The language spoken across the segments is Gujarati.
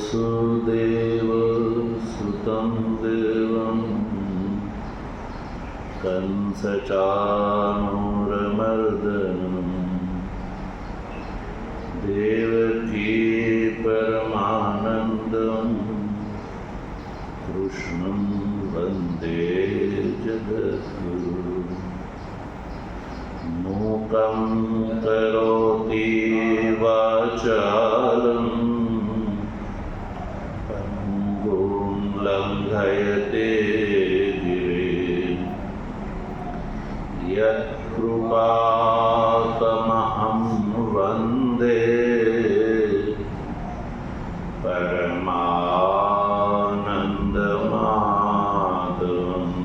वसुदेवसुतं देवं कंसचाणूरमर्दनं देवकी परमानन्दं कृष्णं वन्दे जगद्गुरुं। मूकं करोति वाचालं पङ्गुं लङ्घयते गिरिं यत्कृपातमहं वन्दे परमानन्दमाधवम्।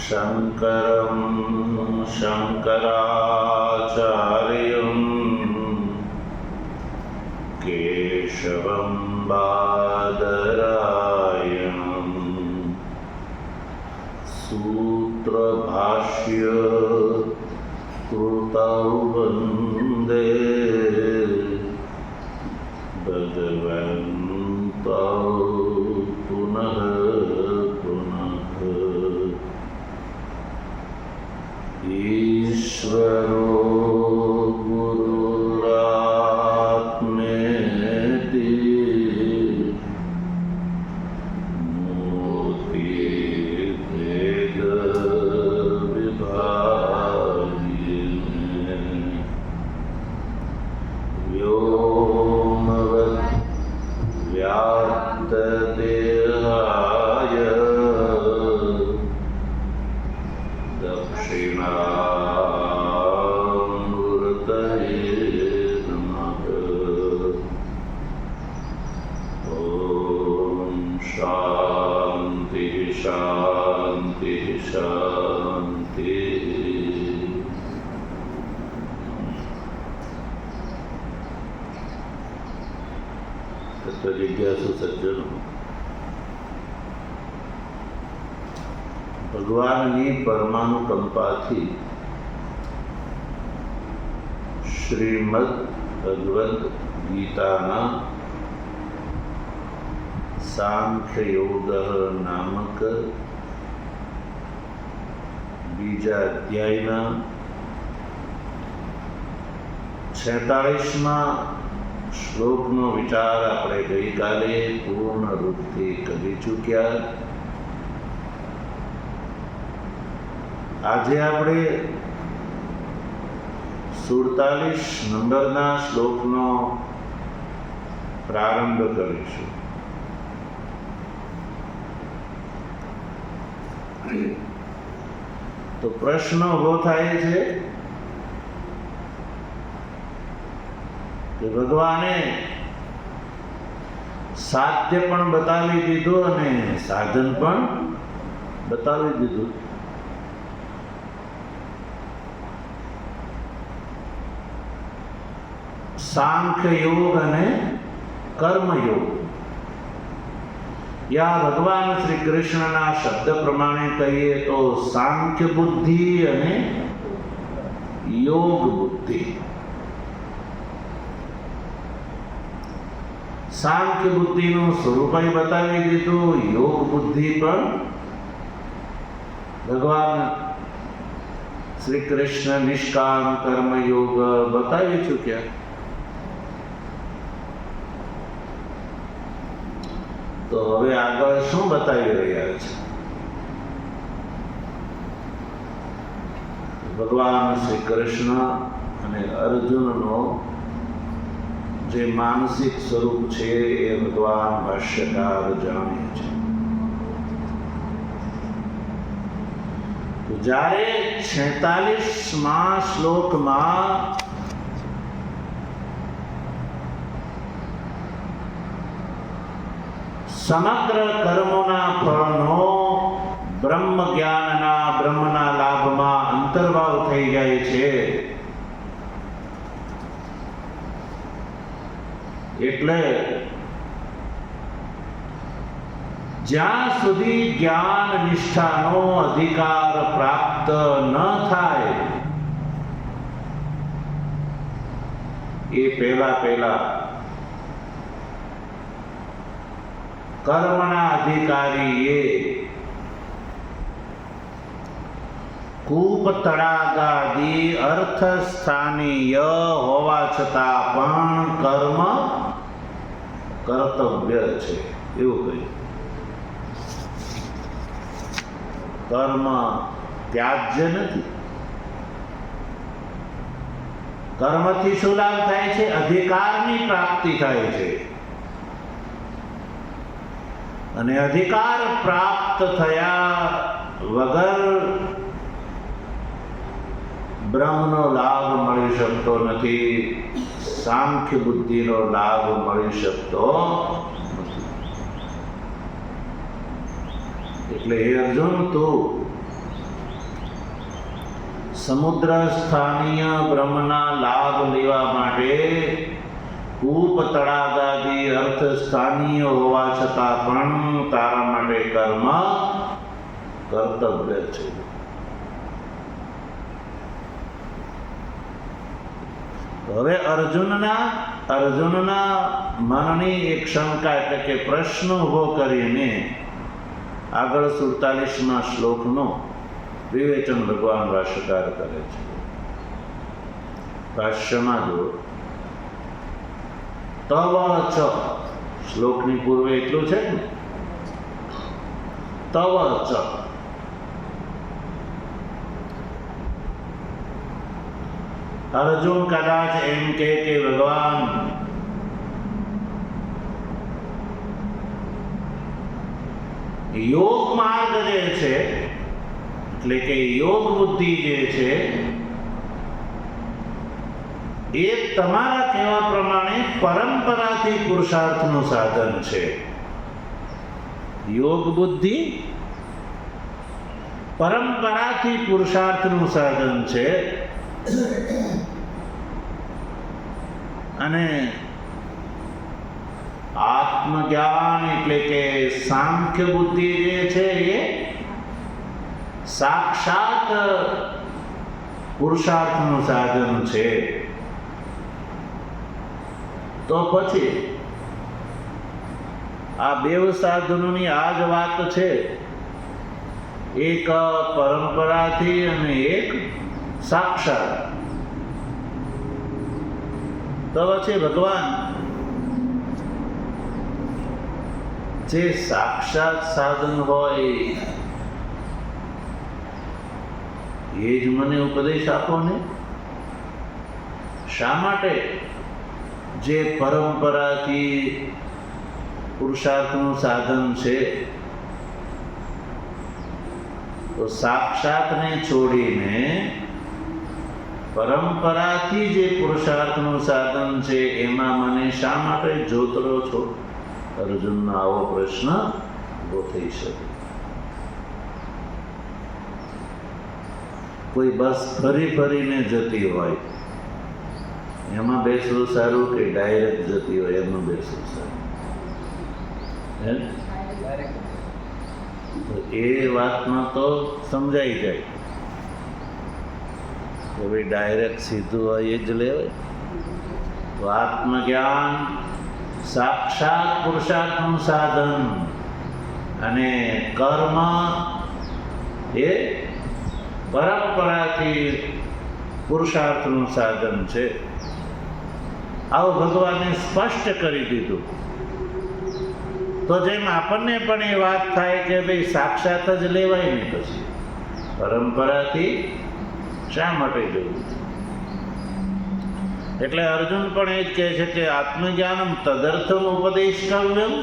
शङ्करं शङ्कराचार्यं केशवं बादरायणं सूत्रभाष्य कृतौ वन्दे भगवन्तौ पुनः पुनः। ईश्वरो गुरुरात्मेति मूर्तिभेदविभागिने व्योमवद् व्याप्तदेहाय दक्षिणामूर्तये नमः। ॐ शान्ति शान्ति शान्ति। तत्वजिज्ञासु सज्जनों, ભગવાનની પરમાનુકંપાથી શ્રીમદ ભગવદ્ ગીતાના સાંખ્યયોગ નામક બીજા અધ્યાયના 46મા શ્લોકનો વિચાર આપણે ગઈકાલે પૂર્ણ રૂપથી કરી ચૂક્યા। આજે આપણે 47 નંબરના શ્લોકનો પ્રારંભ કરીશું। તો પ્રશ્ન ઉભો થાય છે કે ભગવાને સાધ્ય પણ બતાવી દીધું અને સાધન પણ બતાવી દીધું। सांख्य योग અને કર્મયોગ या भगवान श्री कृष्णના શબ્દ પ્રમાણે કહીએ તો સાંખ્ય બુદ્ધિ અને યોગ બુદ્ધિ। સાંખ્ય બુદ્ધિનું સ્વરૂપ બતાવી દીધું, યોગ બુદ્ધિ પણ ભગવાન શ્રી કૃષ્ણ નિષ્કામ કર્મયોગ બતાવી ચૂક્યા। તો હવે આગળ શું બતાવી રહ્યા છે? ભગવાન શ્રી કૃષ્ણ અને અર્જુનનો જે માનસિક સ્વરૂપ છે એ ભગવાન ભાષ્યકાર જાણે છે। તો જ્યારે 46મા શ્લોકમાં સમગ્ર કર્મોના ફળનો બ્રહ્મ જ્ઞાનના બ્રહ્મના લાભમાં અંતર્ભાવ થઈ જાય છે, એટલે જ્યાં સુધી જ્ઞાન નિષ્ઠાનો અધિકાર પ્રાપ્ત ન થાય એ પહેલા કર્મના અધિકારી એ કૂપ તળાગાદી અર્થ સ્થાનીય હોવા છતાં પણ કર્મ કર્તવ્ય છે એવું કહ્યું. કર્મ ત્યાજ્ય નથી. કર્મથી શું લાભ થાય છે? અધિકારની પ્રાપ્તિ થાય છે. અને અધિકાર પ્રાપ્ત થયા વગર બ્રહ્મનો લાભ મળી શકતો નથી, સાંખ્ય બુદ્ધિનો લાભ મળી શકતો નથી. એટલે હે અર્જુન, તું સમુદ્ર સ્થાનીય બ્રહ્મના લાભ લેવા માટે કૂપ તળાગાદી અર્થ સ્થાનીય હોવા છતાં પણ તારા માટે કર્મ કર્તવ્ય છે. હવે અર્જુનના મનની એક શંકા એટલે કે પ્રશ્ન ઉભો કરીને આગળ 47મા શ્લોકનો વિવેચન ભગવાન ભાષ્યકાર કરે છે. ભાષ્યમાં જો તવ ચ, શ્લોકની પૂર્વે એટલું છે ને, તવ ચ, અર્જુન કદાચ એમ કે ભગવાન યોગ માર્ગ જે છે એટલે કે યોગ બુદ્ધિ જે છે એ તમારા કહેવા પ્રમાણે પરંપરાથી પુરુષાર્થનું સાધન છે. યોગ બુદ્ધિ પરંપરાથી પુરુષાર્થનું સાધન છે. અને આત્મજ્ઞાન એટલે કે સાંખ્ય બુદ્ધિ જે છે એ સાક્ષાત પુરુષાર્થનું સાધન છે. તો પછી આ બે સાધનોની આ જ વાત છે, એક પરંપરાથી અને એક સાક્ષાત. તો પછી ભગવાન જે સાક્ષાત સાધન હોય એ જ મને ઉપદેશ આપો ને. શા માટે જે પરંપરાથી પુરુષાર્થનું સાધન છે તો સાક્ષાતને છોડીને પરંપરાથી જે પુરુષાર્થનું સાધન છે એમાં મને શા માટે જોતરો છો? અર્જુનનો આવો પ્રશ્ન ઉભો થઈ શકે. કોઈ બસ ફરીને જતી હોય એમાં બેસવું સારું કે ડાયરેક્ટ જતી હોય એમાં બેસવું સારું? તો એ વાતમાં તો સમજાઈ જાય કે ભાઈ ડાયરેક્ટ સીધું હોય એ જ લેવાય. તો આત્મજ્ઞાન સાક્ષાત પુરુષાર્થનું સાધન અને કર્મ એ પરંપરાથી પુરુષાર્થનું સાધન છે. આવું ભગવાને સ્પષ્ટ કરી દીધું. તો જેમ આપણને પણ એ વાત થાય કે ભાઈ સાક્ષાત જ લેવાય ને, પછી પરંપરાથી શા માટે જવું? એટલે અર્જુન પણ એ જ કહે છે કે આત્મજ્ઞાનમ તદર્થમ ઉપદેષ્ટવ્યમ.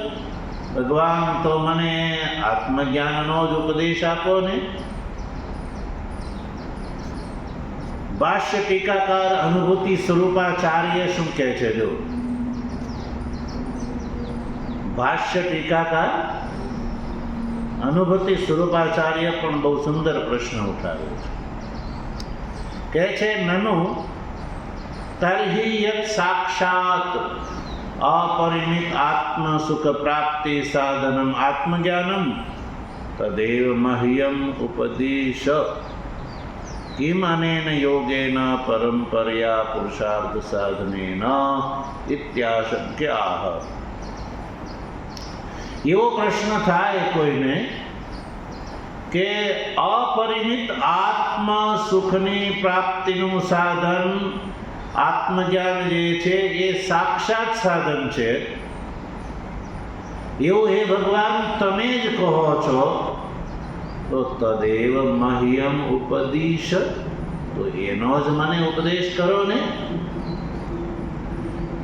ભગવાન તો મને આત્મજ્ઞાનનો જ ઉપદેશ આપો ને. ભાષ્ય ટીકાકાર અનુભૂતિ સ્વરૂપાચાર્ય શું કહે છે? જો ભાષ્ય ટીકાકાર અનુભૂતિ સ્વરૂપાચાર્ય પણ બહુ સુંદર પ્રશ્ન ઉઠાવ્યો છે. કહે છે નનુ તર્હિ યત સાક્ષાત अपरिमित आत्म सुख प्राप्ति साधनम आत्मज्ञानम तदेव मह्यम उपदेश किम अनेन योगेन परंपरया पुरुषार्थ साधनेन इत्याशंक्याः. એવો પ્રશ્ન થાય કોઈને કે અપરિમિત આત્મ સુખની પ્રાપ્તિનું સાધન આત્મજ્ઞાન જે છે એ સાક્ષાત સાધન છે, એવું હે ભગવાન તમે જ કહો છો, તો તદેવ મહ્યમ ઉપદિશ, તો એનો જ મને ઉપદેશ કરો ને.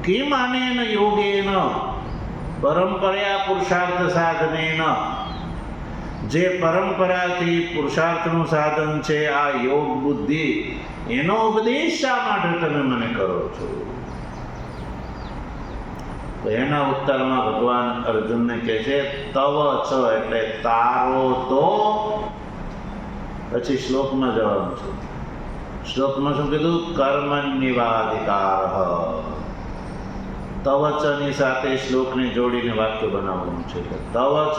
કિમ આનેન યોગેન પરંપરા પુરુષાર્થ સાધનેન, જે પરંપરાથી પુરુષાર્થનું સાધન છે આ યોગ બુદ્ધિ, એનો ઉપદેશ શા માટે તમે મને કરો છો? તો એના ઉત્તરમાં ભગવાન અર્જુનને કહે છે તવ છ, એટલે તારો તો. પછી શ્લોકમાં જવાનું છે. શ્લોકમાં શું કીધું? કર્મણ્યવાધિકાર. તવ ચ ની સાથે શ્લોકને જોડીને વાક્ય બનાવવાનું છે. તવ છ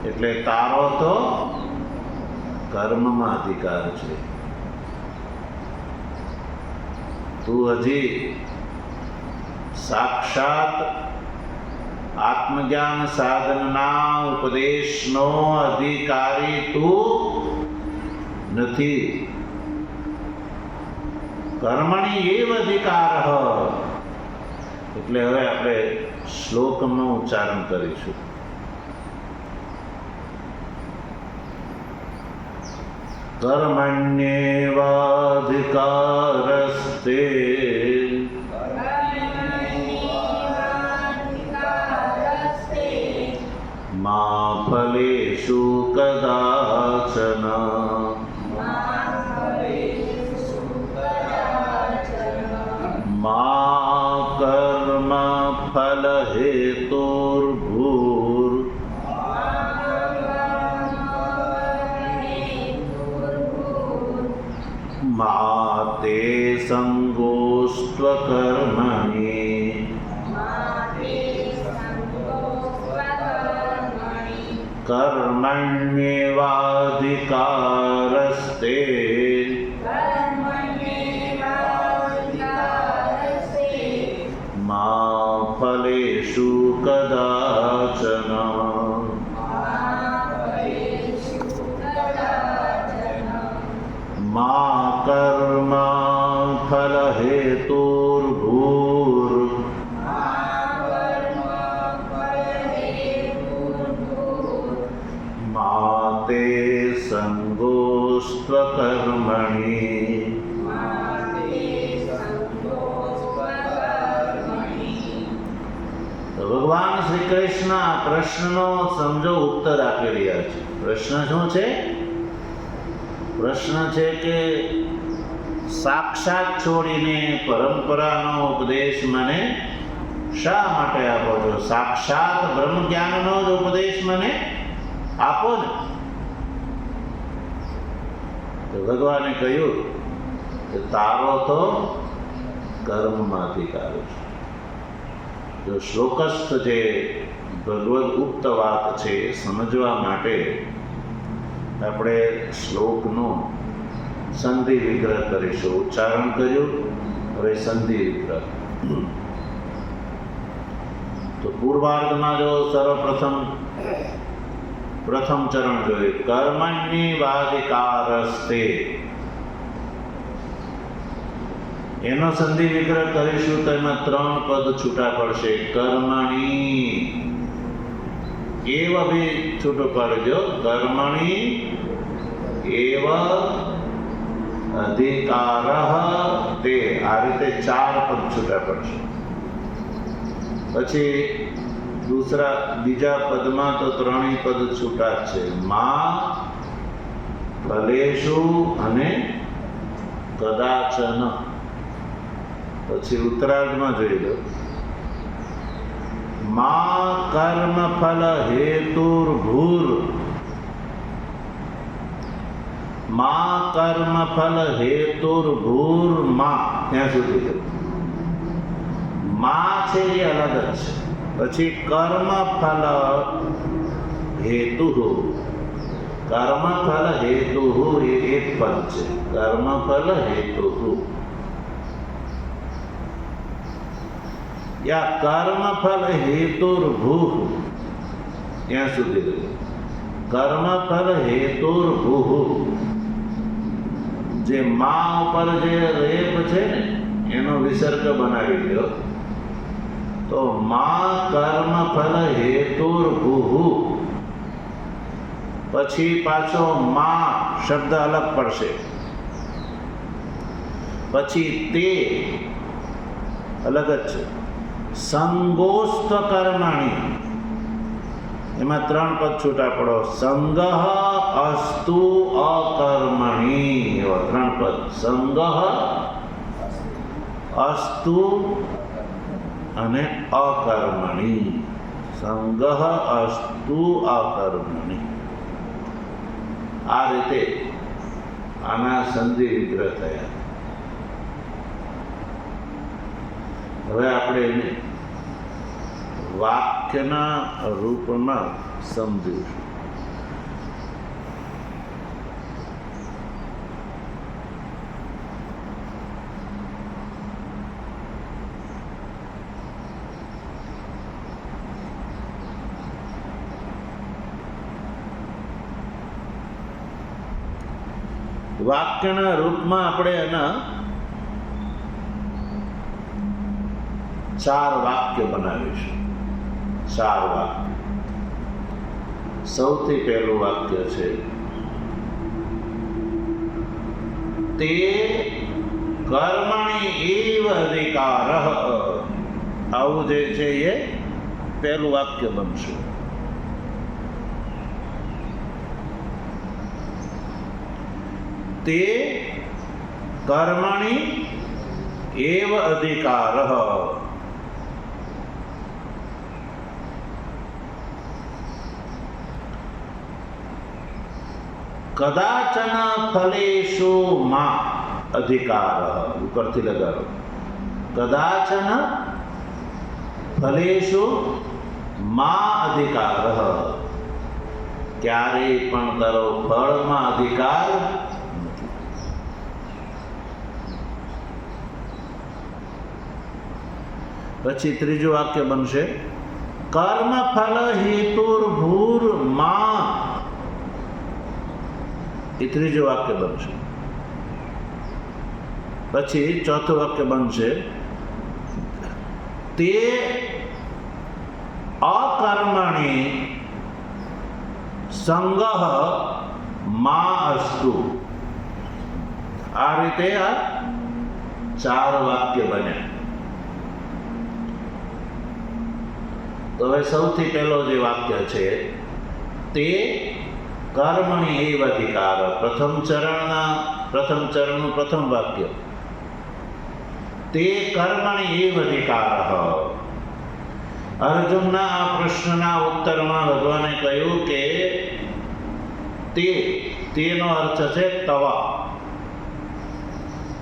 એટલે તારો તો કર્મમાં અધિકાર છે. તું હજી સાક્ષાત આત્મજ્ઞાન સાધનના ઉપદેશનો અધિકારી તું નથી. કર્મણી એવ અધિકાર. એટલે હવે આપણે શ્લોકનું ઉચ્ચારણ કરીશું. કર્મણ્યેવાધિકારસ્તે મા ફલેષુ કદાચન મા કર્મ ફલ હેતુર્ભૂર મા તે સંગોસ્ત્વકર્મણિ કર્મણ્યેવાધિકારસ્તે મા ફલેષુ કદાચન મા કર્મ ફલ હેતુર્ભૂર મા તે સંગોસ્ત્વકર્મણિ. ભગવાન શ્રી કૃષ્ણ આ પ્રશ્નનો સમજો ઉત્તર આપી રહ્યા છે. પ્રશ્ન શું છે? પ્રશ્ન છે કે સાક્ષાત છોડીને પરંપરાનો ઉપદેશ મને શા માટે આપો છો? સાક્ષાત બ્રહ્મ જ્ઞાનનો જ ઉપદેશ મને આપો ને. તો ભગવાને કહ્યું કે તારો તો કર્મમાં અધિકાર છે. જો શ્લોકસ્થ જે ભગવદ ઉક્ત વાત છે એ સમજવા માટે આપણે શ્લોકનો સંધિ વિગ્રહ કરીશું. ઉચ્ચારણ કર્યું, હવે સંધિ વિગ્રહ. તો પૂર્વાર્ધમાં જો સર્વપ્રથમ પ્રથમ ચરણ જોઈએ, કર્મણ્યેવાધિકારસ્તે. એનો સંધિ વિગ્રહ કરીશું તો એમાં 3 પદ છૂટા પડશે. કર્મણી એવ બી છૂટું પાડજો. કર્મણી એવ અધિકાર તે. આ રીતે 4 પદ છૂટા પડશે. પછી બીજા પદમાં તો 3 પદ છૂટા છે. મા ફલેષુ અને કદાચન. પછી ઉત્તરાર્ધમાં જોઈ લો, મા કર્મ ફલ હેતુર્ભૂર. મા કર્મ ફલ હેતુર્ભૂર મા. ત્યાં સુધી મા છે એ અલગ જ છે. પછી કર્મ ફલ હેતુ. કર્મ ફલ હેતુ એ એક પદ છે. કર્મ ફલ હેતુ યા કર્મ ફલ હેતુર્ભૂ. ત્યાં સુધી રહ્યું. કર્મફલ હેતુર્ભુઃ, જે મા ઉપર જે રેપ છે ને એનો વિસર્ગ બનાવી લ્યો તો મા કર્મફલ હેતુર્ભુઃ, પછી પાછો મા શબ્દ અલગ પડશે, પછી તે અલગ જ છે. સંગોસ્ત્વ કર્મણી, એમાં 3 પદ છૂટા પડો. સંગઃ અસ્તુ અકર્મણી, એવા 3 પદ. સંગઃ અસ્તુ અને અકર્મણી. સંગઃ અસ્તુ અકર્મણી. આ રીતે આના સંધિ વિગ્રહ થયા. હવે આપણે એને વાક્યના રૂપમાં સમજીશું. વાક્યના રૂપમાં આપણે એના 4 વાક્ય બનાવીશું. 4 વાક્ય. સૌથી પહેલું વાક્ય છે તે કર્મણિ એવ અધિકારઃ. આવું જે છે એ પહેલું વાક્ય બનશે. તે કર્મણિ એવ અધિકારઃ. કદાચન ફલેષુ મા અધિકારઃ. ઉપરથી લગાડો. કદાચન ફલેષુ મા અધિકારઃ. ક્યારેય પણ તારો ફળમાં અધિકાર નથી. પછી ત્રીજું વાક્ય બનશે કર્મ ફલ હેતુર્ભૂર મા. એ ત્રીજું વાક્ય બનશે. પછી ચોથું વાક્ય બનશે તે અકર્મણિ સંગઃ મા અસ્તુ. આ રીતે આ 4 વાક્ય બન્યા. તો હવે સૌથી પહેલો જે વાક્ય છે તે કર્મણિ એવ અધિકાર. પ્રથમ ચરણનું પ્રથમ વાક્ય તે કર્મણિ એવ અધિકારઃ. અર્જુનના આ પ્રશ્નના ઉત્તરમાં ભગવાને કહ્યું કે તેનો અર્થ છે તવ.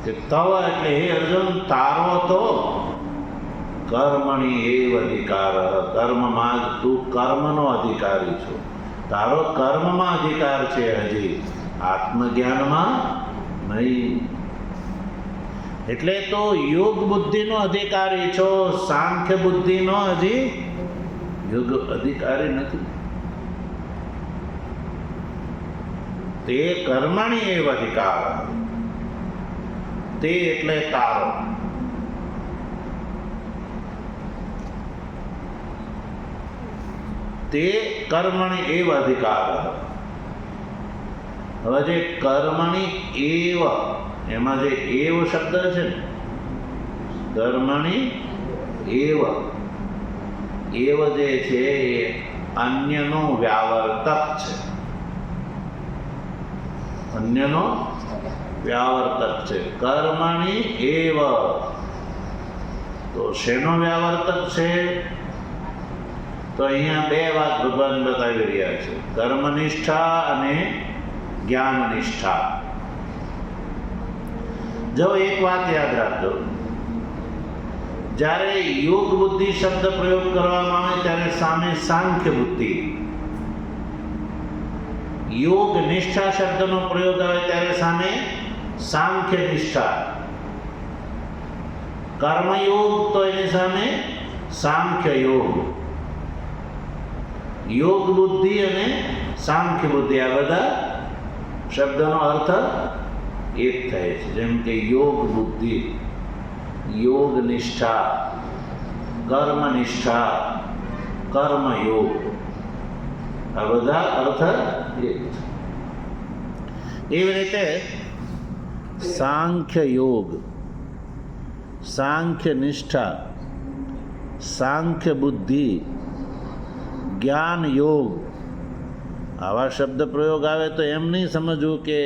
કે તવ એટલે હે અર્જુન તારો તો કર્મણિ એવ અધિકાર. કર્મમાં જ તું કર્મનો અધિકારી છો. તારો કર્મમાં અધિકાર છે, હજી આત્મજ્ઞાનમાં નહીં. એટલે તો યોગ બુદ્ધિનો અધિકારી છો, સાંખ્ય બુદ્ધિનો હજી યોગ અધિકારી નથી. તે કર્મણિ એવ અધિકાર. તે એટલે તારો. તે કર્મણિ એવ અધિકાર. હવે જે કર્મણિ એવ, એમાં જે એવ શબ્દ છે ને, કર્મણિ એવ, એવ જે છે એ અન્યનો વ્યાવર્તક છે. અન્યનો વ્યાવર્તક છે. કર્મણિ એવ તો શેનો વ્યાવર્તક છે? તો અહીંયા 2 વાત ભગવાન બતાવી રહ્યા છે, કર્મનિષ્ઠા અને જ્ઞાનનિષ્ઠા. જો એક વાત યાદ રાખજો, જ્યારે યોગ બુદ્ધિ શબ્દ પ્રયોગ કરવામાં આવે ત્યારે સામે સાંખ્ય બુદ્ધિ, યોગ નિષ્ઠા શબ્દનો પ્રયોગ આવે ત્યારે સામે સાંખ્ય નિષ્ઠા, કર્મયોગ તો એની સામે સાંખ્ય યોગ. યોગ બુદ્ધિ અને સાંખ્ય બુદ્ધિ આ બધા શબ્દનો અર્થ એક થાય છે. જેમ કે યોગ બુદ્ધિ, યોગ નિષ્ઠા, કર્મ નિષ્ઠા, કર્મયોગ, આ બધા અર્થ એક છે. એવી રીતે સાંખ્ય યોગ, સાંખ્ય નિષ્ઠા, સાંખ્ય બુદ્ધિ, જ્ઞાન યોગ, આવા શબ્દ પ્રયોગ આવે તો એમ નહીં સમજવું કે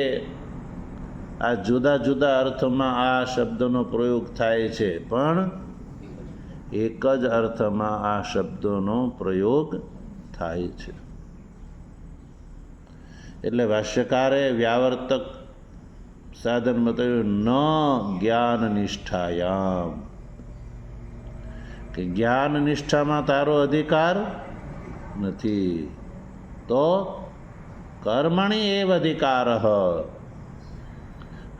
આ જુદા જુદા અર્થમાં આ શબ્દનો પ્રયોગ થાય છે, પણ એક જ અર્થમાં આ શબ્દોનો પ્રયોગ થાય છે. એટલે ભાષ્યકારે વ્યાવર્તક સાધન બતાવ્યું, ન જ્ઞાન નિષ્ઠાયામ, કે જ્ઞાન નિષ્ઠામાં તારો અધિકાર નથી, તો કર્મણી એવ અધિકાર.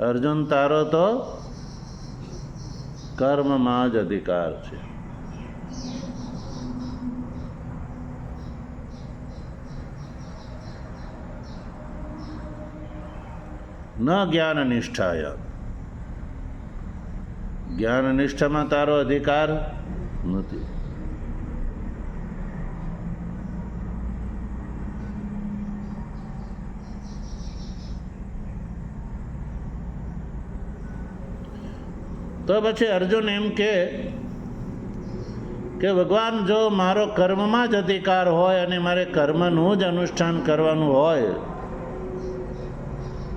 અર્જુન, તારો તો કર્મમાં જ અધિકાર છે. ન જ્ઞાન નિષ્ઠાય, જ્ઞાન નિષ્ઠામાં તારો અધિકાર નથી. તો પછી અર્જુન એમ કે ભગવાન, જો મારો કર્મમાં જ અધિકાર હોય અને મારે કર્મનું જ અનુષ્ઠાન કરવાનું હોય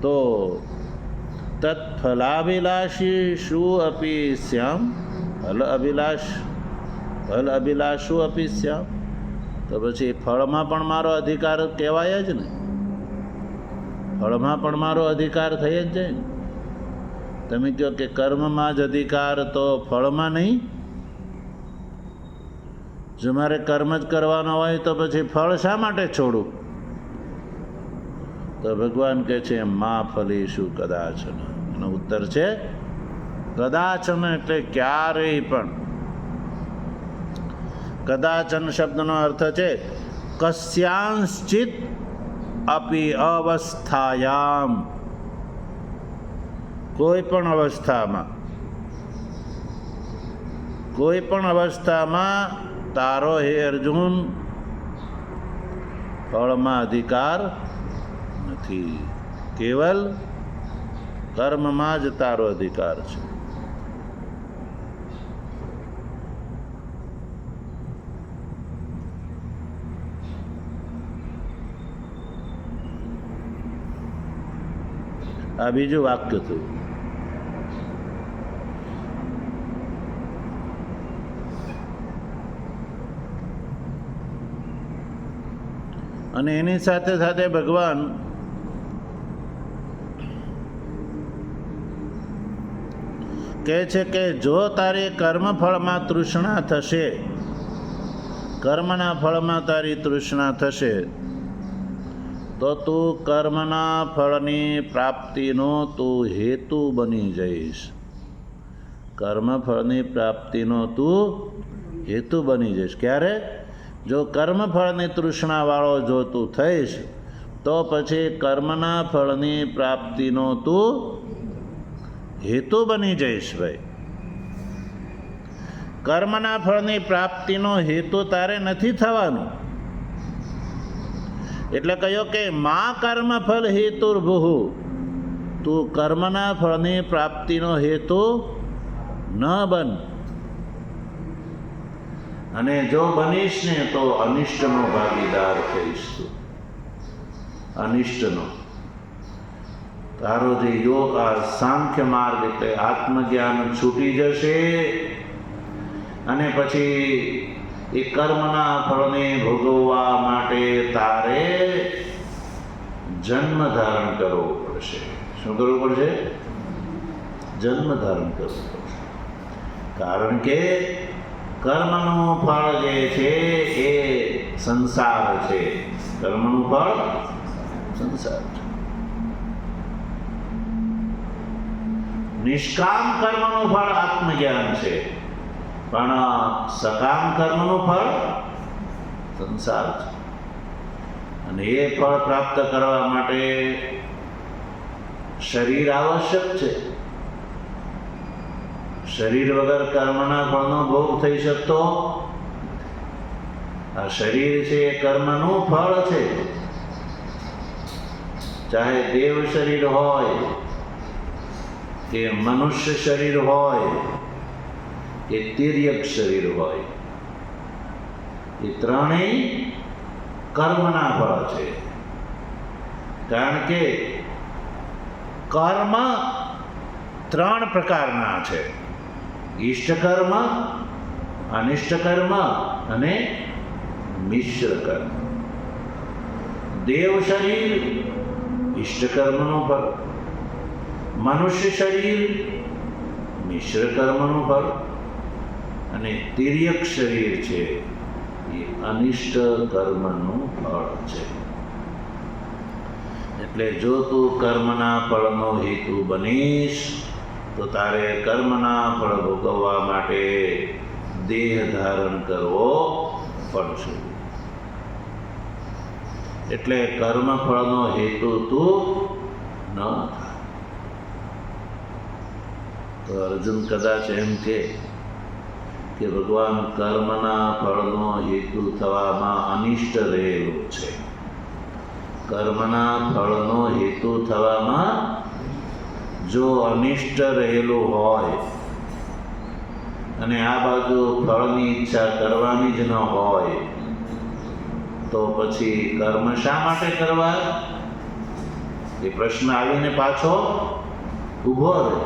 તો તત્ફલાભિલાષી શું અપી શ્યામ, ફલ અભિલાષું અપી શ્યામ, તો પછી ફળમાં પણ મારો અધિકાર કહેવાય જ ને, ફળમાં પણ મારો અધિકાર થઈ જ જાય ને. તમે કહો કે કર્મમાં જ અધિકાર તો ફળમાં નહીં? જો મારે કર્મ જ કરવાનો હોય તો પછી ફળ શા માટે છોડું? તો ભગવાન કહે છે, મા ફલીશું કદાચન. એનો ઉત્તર છે કદાચન, એટલે ક્યારેય પણ. કદાચન શબ્દનો અર્થ છે કસ્યાંશ્ચિત અપી અવસ્થાયામ, કોઈ પણ અવસ્થામાં, કોઈ પણ અવસ્થામાં તારો હે અર્જુન ફળમાં અધિકાર નથી, કેવલ કર્મમાં જ તારો અધિકાર છે. આ બીજું વાક્ય થયું. અને એની સાથે સાથે ભગવાન કહે છે કે જો તારી કર્મફળમાં તૃષ્ણા થશે, કર્મના ફળમાં તારી તૃષ્ણા થશે, તો તું કર્મના ફળની પ્રાપ્તિનો તું હેતુ બની જઈશ. કર્મફળની પ્રાપ્તિનો તું હેતુ બની જઈશ. ક્યારે? જો કર્મફળની તૃષ્ણાવાળો જો તું થઈશ તો પછી કર્મના ફળની પ્રાપ્તિનો તું હેતુ બની જઈશ. ભાઈ, કર્મના ફળની પ્રાપ્તિનો હેતુ તારે નથી થવાનું. એટલે કહ્યું કે મા કર્મ ફળ હેતુર્ભુઃ, તું કર્મના ફળની પ્રાપ્તિનો હેતુ ન બન. અને જો બનીશ ને તો અનિષ્ટનો ભાગીદાર થઈશ. તું અનિષ્ટનો. તારો જે યોગ આ સાંખ્ય માર્ગ એટલે આત્મજ્ઞાન છૂટી જશે અને પછી એ કર્મના ફળને ભોગવવા માટે તારે જન્મ ધારણ કરવો પડશે. શું કરવું પડશે? જન્મ ધારણ કરવું પડશે. કારણ કે કર્મનું ફળ જે છે એ સંસાર છે. કર્મનું ફળ સંસાર છે. નિષ્કામ કર્મનું ફળ આત્મજ્ઞાન છે, પણ સકામ કર્મનું ફળ સંસાર છે. અને એ ફળ પ્રાપ્ત કરવા માટે શરીર આવશ્યક છે. શરીર વગર કર્મના ફળનો ભોગ થઈ શકતો. આ શરીર છે એ કર્મનું ફળ છે. ચાહે દેવ શરીર હોય કે મનુષ્ય શરીર હોય કે તિર્યક શરીર હોય, એ ત્રણેય કર્મના ફળ છે. કારણ કે કર્મ ત્રણ પ્રકારના છે: ઈષ્ટ કર્મ, અનિષ્ટ કર્મ અને મિશ્ર કર્મ. દેવ શરીર ઈષ્ટ કર્મનું ફળ, મનુષ્ય શરીર મિશ્ર કર્મનું ફળ અને તિર્યક શરીર છે એ અનિષ્ટ કર્મનું ફળ છે. એટલે જો તું કર્મના ફળનો હેતુ બનીશ તો તારે કર્મના ફળ ભોગવવા માટે દેહ ધારણ કરવો પડશે. એટલે કર્મ ફળનો હેતુ તું ન થાય. તો અર્જુન કદાચ એમ કે ભગવાન કર્મના ફળનો હેતુ થવામાં અનિષ્ટ રહેલું છે. કર્મના ફળનો હેતુ થવામાં જો અનિષ્ટ રહેલું હોય અને આ બાજુ ફળની ઈચ્છા કરવાની જ ન હોય તો પછી કર્મ શા માટે કરવા? એ પ્રશ્ન આવીને પાછો ઊભો રહે.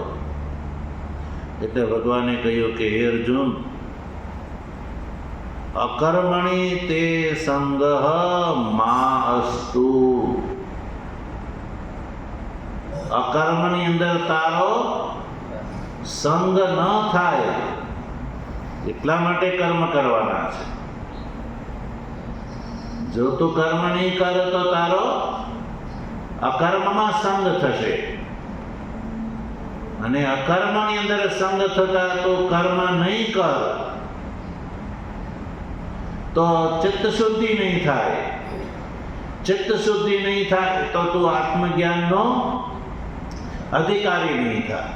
એટલે ભગવાને કહ્યું કે હે અર્જુન, અકર્મણી તે સંગઃ મા અસ્તુ. અકર્મની અંદર તારો સંગ ન થાય એટલા માટે કર્મ કરવાના છે. જો તું કર્મ નહીં કરે તો તારો અકર્મમાં સંગ થશે, અને અકર્મની અંદર સંગ થતા તો કર્મ નહીં કર તો ચિત્ત શુદ્ધિ નહીં થાય. ચિત્ત શુદ્ધિ નહીં થાય તો તું આત્મજ્ઞાનનો અધિકારી નહીં થાય.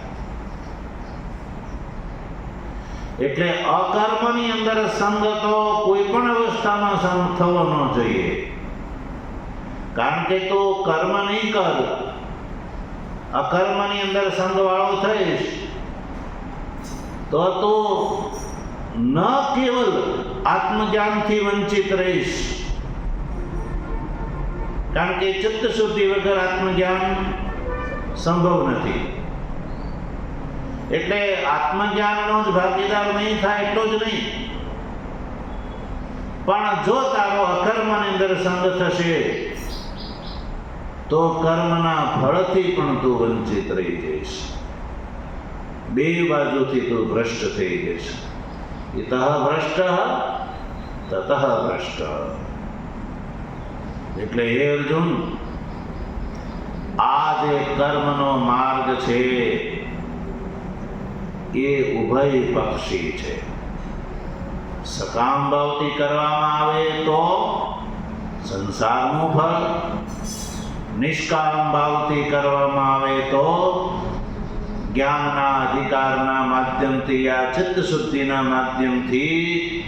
એટલે અકર્મની અંદર સંગ તો કોઈ પણ અવસ્થામાં સંગ થવો ન જોઈએ. કારણ કે તું કર્મ નહીં કર, અકર્મની અંદર સંગ વાળો થઈશ તો તું ન કેવલ આત્મજ્ઞાનથી વંચિત રહીશ. કારણ કે ચિત્ત શુદ્ધિ વગર આત્મજ્ઞાન સંભવ નથી. એટલે આત્મજ્ઞાનનો જ ભાગીદાર નહીં થાય એટલો જ નહીં, પણ જો તારો અકર્મની અંદર સંગ થશે તો કર્મના ફળથી પણ તું વંચિત રહી જઈશ. બે બાજુથી તું ભ્રષ્ટ થઈ જઈશ. ઇતઃ ભ્રષ્ટ તતઃ ભ્રષ્ટ. એટલે હે અર્જુન, આ જે કર્મનો માર્ગ છે એ ઉભય પક્ષી છે. સકામ ભાવથી કરવામાં આવે તો સંસારનું ફળ, નિષ્કામ ભાવથી કરવામાં આવે તો જ્ઞાનના અધિકારના માધ્યમથી આ ચિત્ત શુદ્ધિના માધ્યમથી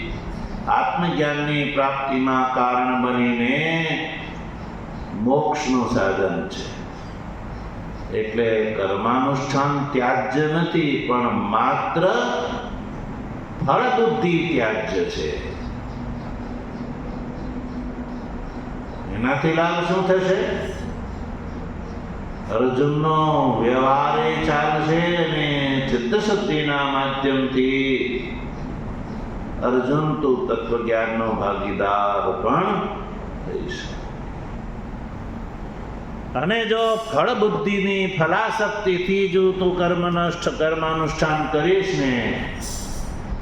આત્મજ્ઞાનની પ્રાપ્તિમાં કારણ બનીને મોક્ષનું સાધન છે. એટલે કર્માનુષ્ઠાન ત્યાજ્ય નથી, પણ માત્ર ફળ બુદ્ધિ ત્યાજ્ય છે. એનાથી લાભ શું થશે? અર્જુનનો વ્યવહાર ચાલશે અને ચિત્તશુદ્ધિના માધ્યમથી અર્જુન તું તત્વજ્ઞાનનો ભાગીદાર પણ થઈશ. અને જો ફળ બુદ્ધિની ફલાશક્તિથી જો તું કર્માનુષ્ઠાન કરીશ ને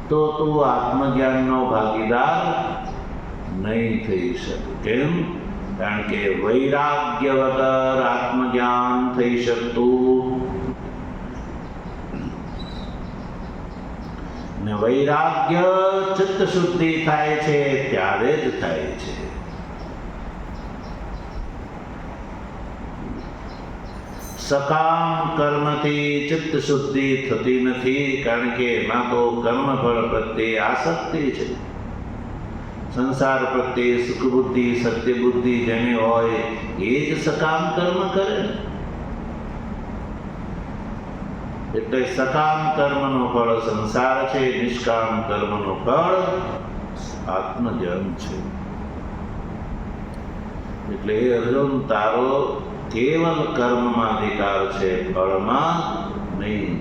તો તું આત્મજ્ઞાનનો ભાગીદાર નહીં થઈ શકે. કેમ? કારણ કે વૈરાગ્ય વગર આત્મજ્ઞાન થઈ શકતું ને વૈરાગ્ય ચિત્ત શુદ્ધિ થાય છે ત્યારે જ થાય છે. સકામ કર્મથી ચિત્ત શુદ્ધિ થતી નથી, કારણ કે એમાં તો કર્મફળ પ્રત્યે આસક્તિ છે. સંસાર પ્રત્યે સુખ બુદ્ધિ સત્ય બુદ્ધિ જેને હોય એ જ સકામ કર્મ કરે ને. એટલે સકામ કર્મનું ફળ સંસાર છે, નિષ્કામ કર્મનું ફળ આત્મજ્ઞાન છે. એટલે હે અર્જુન, તારો કેવલ કર્મમાં અધિકાર છે, ફળમાં નહીં.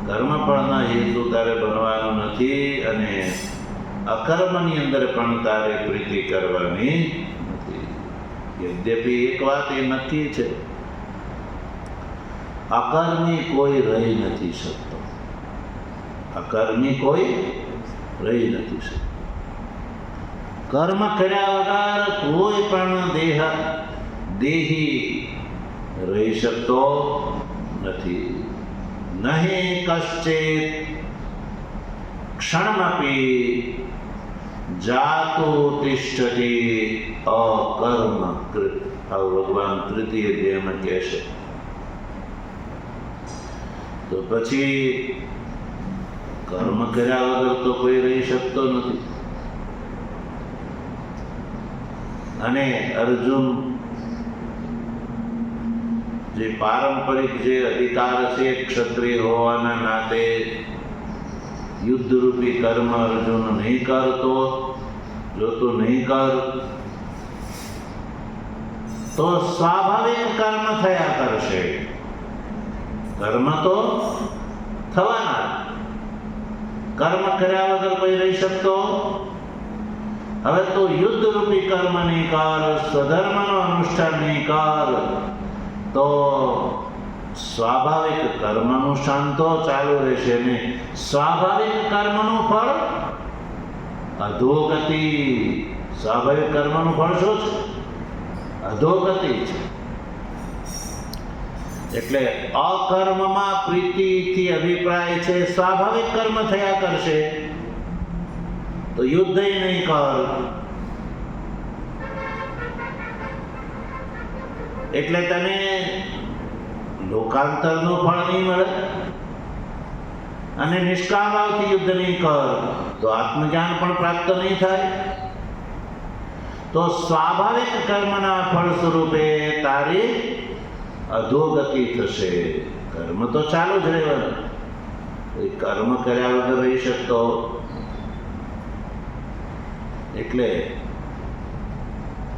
કર્મફળના હેતુ તારે બનવાનું નથી અને અકર્મની અંદર પણ તારે પ્રીતિ કરવાની નથી. યદ્યપિ એક વાત એ નક્કી છે, અકર્મી કોઈ રહી નથી શકતો. અકર્મી કોઈ રહી નથી શકતો. કર્મ કર્યા વગર કોઈ પણ દેહી રહી શકતો નથી. નહીં કશ્ચિત ક્ષણમપી જાતો તિષ્ઠતિ અકર્મ કૃત. આવું ભગવાન તૃતીય અધ્યાયમાં કહેશે. તો પછી કર્મ કર્યા વગર તો કોઈ રહી શકતો નથી. અને અર્જુન, જે પારંપરિક જે અધિકાર છે ક્ષત્રિય હોવાના નાતે યુદ્ધરૂપી કર્મ અર્જુન નહીં કરતો, જો તું નહીં કર તો સ્વાભાવિક કર્મ થયા કરશે. કર્મ તો થવાના. કર્મ કર્યા વગર કોઈ રહી શકતો. હવે તો યુદ્ધરૂપી કર્મ નહીં કર, સ્વધર્મનો અનુષ્ઠાન નહીં કર, તો સ્વાભાવિક કર્માનુષ્ઠાન તો ચાલુ રહેશે ને સ્વાભાવિક કર્મનું ફળ અધોગતિ. સ્વાભાવિક કર્મનું ફળ શું છે? અધોગતિ છે. એટલે અકર્મમાં પ્રીતિથી અભિપ્રાય છે સ્વાભાવિક કર્મ થયા કરશે, તો યુદ્ધ નહીં કર. એટલે તને લોકાંતરનું ફળ નહીં મળે. અને નિષ્કામ ભાવથી યુદ્ધ નહીં કર તો આત્મજ્ઞાન પણ પ્રાપ્ત નહીં થાય. તો સ્વાભાવિક કર્મના ફળ સ્વરૂપે તારી અધોગતિ થશે. કર્મ તો ચાલુ જ રહેવાનું. કર્મ કર્યા વગર રહી શકતો. એટલે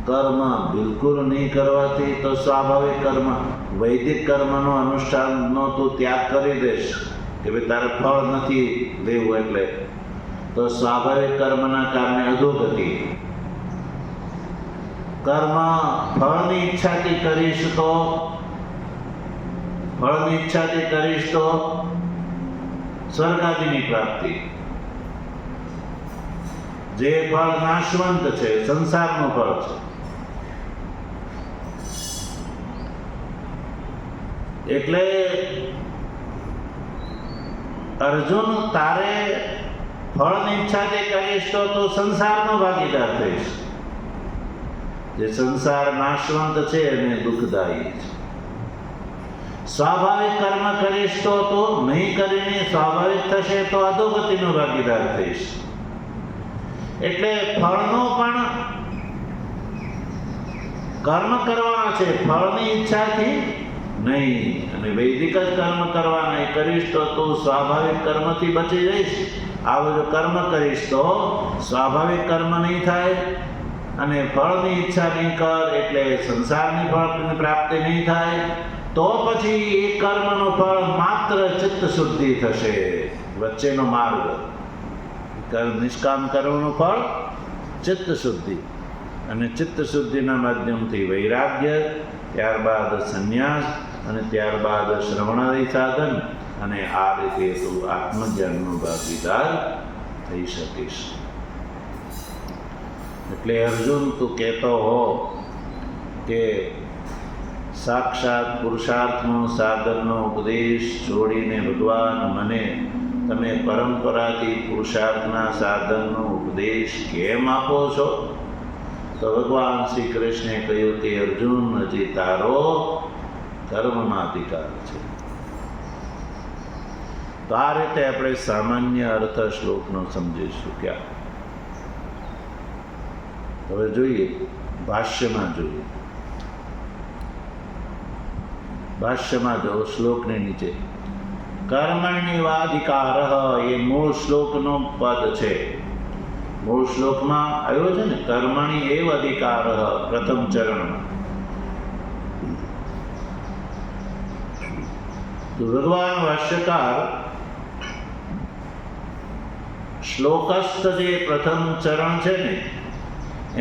કર્મ બિલકુલ નહીં કરવાથી તો સ્વાભાવિક કર્મ, વૈદિક કર્મનો અનુષ્ઠાનનો તું ત્યાગ કરી દેશ કે ભાઈ તારે ફળ નથી લેવું, એટલે તો સ્વાભાવિક કર્મના કારણે અધોગતિ. કર્મ ફળની ઈચ્છાથી કરીશ તો સ્વર્ગાદિની પ્રાપ્તિ. જે ફળ નાશવંત છે, સંસારનું ફળ છે. એટલે અર્જુન, તારે ફળની ઈચ્છાથી કરીશ તો સંસારનો ભાગીદાર થઈશ. જે સંસાર નાશવંત છે અને દુઃખદાયી છે. સ્વાભાવિક કર્મ કરીશ તો નહીં કરીને સ્વાભાવિક થશે તો અધોગતિનો ભાગીદાર થઈશ. એટલે ફળનો પણ કર્મ કરવાના છે, ફળની ઈચ્છાથી નહીં. અને વૈદિક જ કર્મ કરવાના. એ કરીશ તો તું સ્વાભાવિક કર્મથી બચી જઈશ. આવું જો કર્મ કરીશ તો સ્વાભાવિક કર્મ નહીં થાય અને ફળની ઈચ્છા નહીં કર, એટલે સંસારની ફળની પ્રાપ્તિ નહીં થાય. તો પછી એ કર્મનું ફળ માત્ર ચિત્ત શુદ્ધિ થશે. વચ્ચેનો માર્ગ, નિષ્કામ કર્મનું ફળ ચિત્ત શુદ્ધિ, અને ચિત્ત શુદ્ધિના માધ્યમથી વૈરાગ્ય, ત્યારબાદ સંન્યાસ, અને ત્યારબાદ શ્રવણાદિ સાધન, અને આ રીતે તું આત્મજ્ઞાનનો ભાગીદાર થઈ શકીશ. એટલે અર્જુન, તું કહેતો હો કે સાક્ષાત પુરુષાર્થનો સાધનનો ઉપદેશ છોડીને ભગવાન મને તમે પરંપરાથી પુરુષાર્થના સાધનનો ઉપદેશ કેમ આપો છો? તો ભગવાન શ્રી કૃષ્ણે કહ્યું કે અર્જુન, હજી તારો કર્મમાં અધિકાર છે. તો આ રીતે આપણે સામાન્ય અર્થ શ્લોકનો સમજીશું. ક્યાં હવે જોઈએ, ભાષ્યમાં જોઈએ. ભાષ્યમાં જો શ્લોકની નીચે કર્મણ્યવાધિકાર, એ મૂળ શ્લોકનો પદ છે. મૂળ શ્લોકમાં આવ્યો છે ને, કર્મણિ એવ અધિકાર, પ્રથમ ચરણમાં. તો ભગવાન ભાષ્યકાર શ્લોકસ્થ જે પ્રથમ ચરણ છે ને,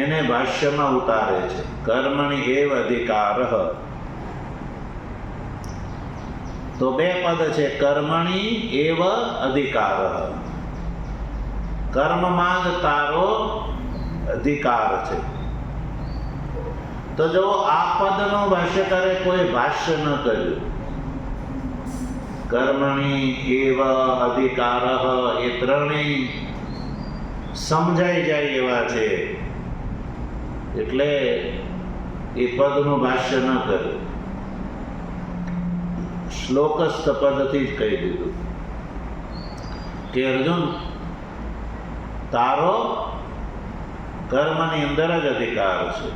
એને ભાષ્યમાં ઉતારે છે. કર્મણિ એવ અધિકાર. તો બે પદ છે, કર્મણિ એવ અધિકાર, કર્મમાં જ તારો અધિકાર છે. તો જો આ પદનો ભાષ્યકારે કોઈ ભાષ્ય ન કર્યું, કર્મણિ એવ અધિકાર, એ ત્રણેય સમજાઈ જાય એવા છે, એટલે એ પદનું ભાષ્ય ન કર્યું, શ્લોકસ્થ પદથી જ કહી દીધું કે અર્જુન, તારો કર્મની અંદર જ અધિકાર છે.